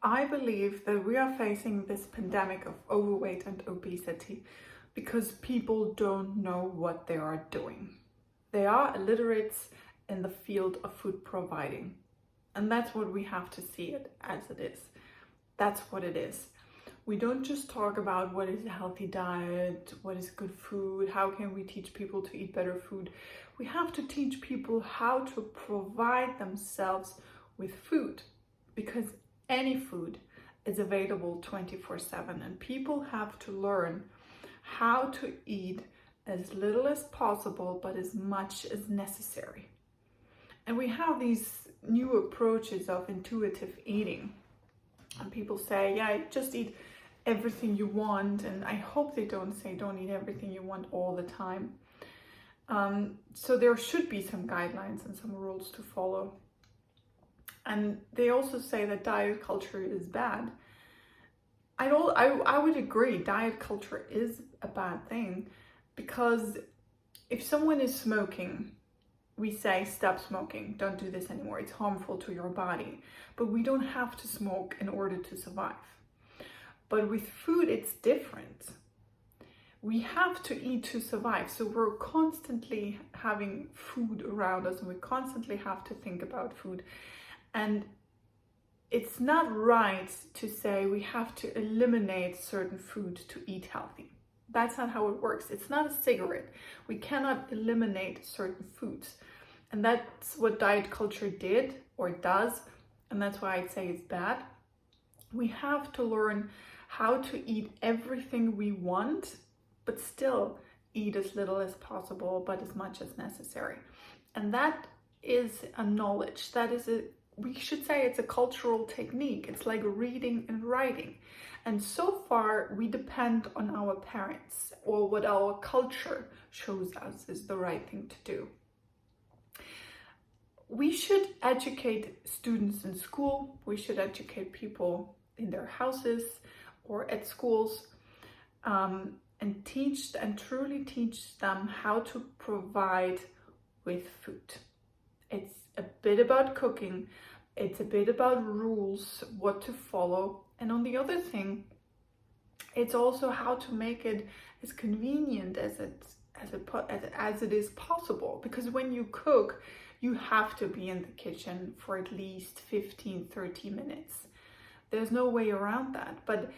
I believe that we are facing this pandemic of overweight and obesity because people don't know what they are doing. They are illiterate in the field of food providing. And that's what we have to see it as it is. That's what it is. We don't just talk about what is a healthy diet, what is good food, how can we teach people to eat better food. We have to teach people how to provide themselves with food, because any food is available 24/7, and people have to learn how to eat as little as possible but as much as necessary. And we have these new approaches of intuitive eating, and people say, yeah, just eat everything you want, and I hope they don't say don't eat everything you want all the time. So there should be some guidelines and some rules to follow. And they also say that diet culture is bad. I would agree, diet culture is a bad thing, because if someone is smoking, we say stop smoking, don't do this anymore, it's harmful to your body. But we don't have to smoke in order to survive. But with food, it's different. We have to eat to survive. So we're constantly having food around us, and we constantly have to think about food. And it's not right to say we have to eliminate certain food to eat healthy. That's not how it works. It's not a cigarette. We cannot eliminate certain foods. And that's what diet culture did or does. And that's why I'd say it's bad. We have to learn how to eat everything we want, but still eat as little as possible, but as much as necessary. And that is a knowledge. We should say it's a cultural technique. It's like reading and writing. And so far, we depend on our parents or what our culture shows us is the right thing to do. We should educate students in school. We should educate people in their houses or at schools, and truly teach them how to provide with food. It's a bit about cooking, it's a bit about rules, what to follow. And on the other thing, it's also how to make it as convenient as it is possible. Because when you cook, you have to be in the kitchen for at least 15-30 minutes. There's no way around that. But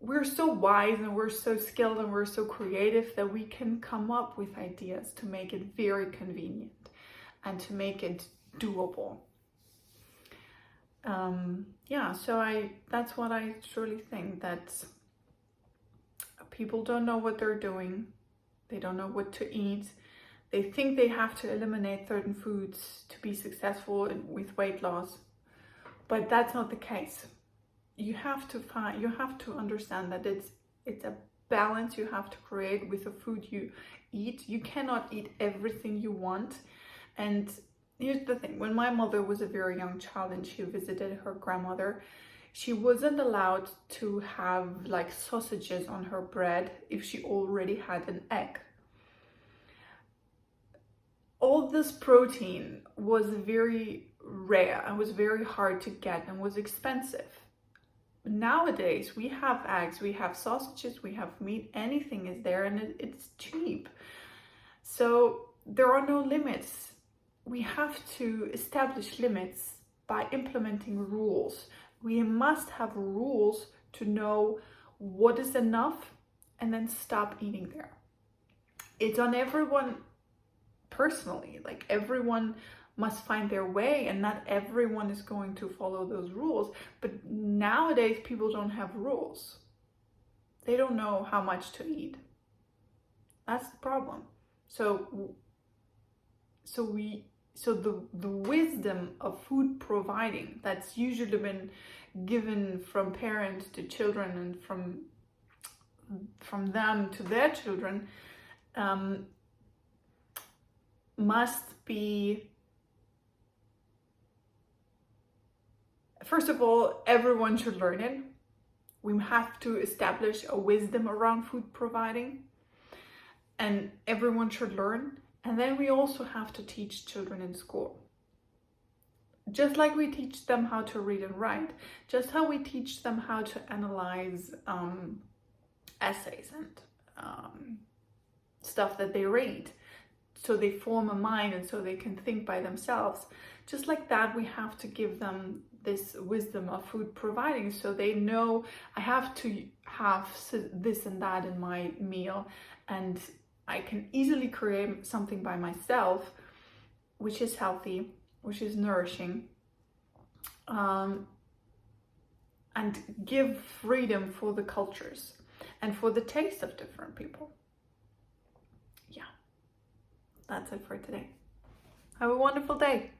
we're so wise and we're so skilled and we're so creative that we can come up with ideas to make it very convenient and to make it doable. So that's what I truly think, that people don't know what they're doing. They don't know what to eat. They think they have to eliminate certain foods to be successful with weight loss, but that's not the case. You have to understand that it's a balance you have to create with the food you eat. You cannot eat everything you want. And here's the thing, when my mother was a very young child and she visited her grandmother, she wasn't allowed to have like sausages on her bread if she already had an egg. All this protein was very rare and was very hard to get and was expensive. Nowadays, we have eggs, we have sausages, we have meat, anything is there, and it's cheap. So there are no limits. We have to establish limits by implementing rules. We must have rules to know what is enough and then stop eating there. It's on everyone personally, like everyone must find their way, and not everyone is going to follow those rules. But nowadays people don't have rules. They don't know how much to eat. That's the problem. So the wisdom of food providing that's usually been given from parents to children and from them to their children must be, first of all, everyone should learn it. We have to establish a wisdom around food providing, and everyone should learn. And then we also have to teach children in school. just like we teach them how to read and write, just how we teach them how to analyze essays and stuff that they read, so they form a mind and so they can think by themselves. Just like that, we have to give them this wisdom of food providing, so they know I have to have this and that in my meal, and I can easily create something by myself which is healthy, which is nourishing, and give freedom for the cultures and for the taste of different people. Yeah, that's it for today. Have a wonderful day.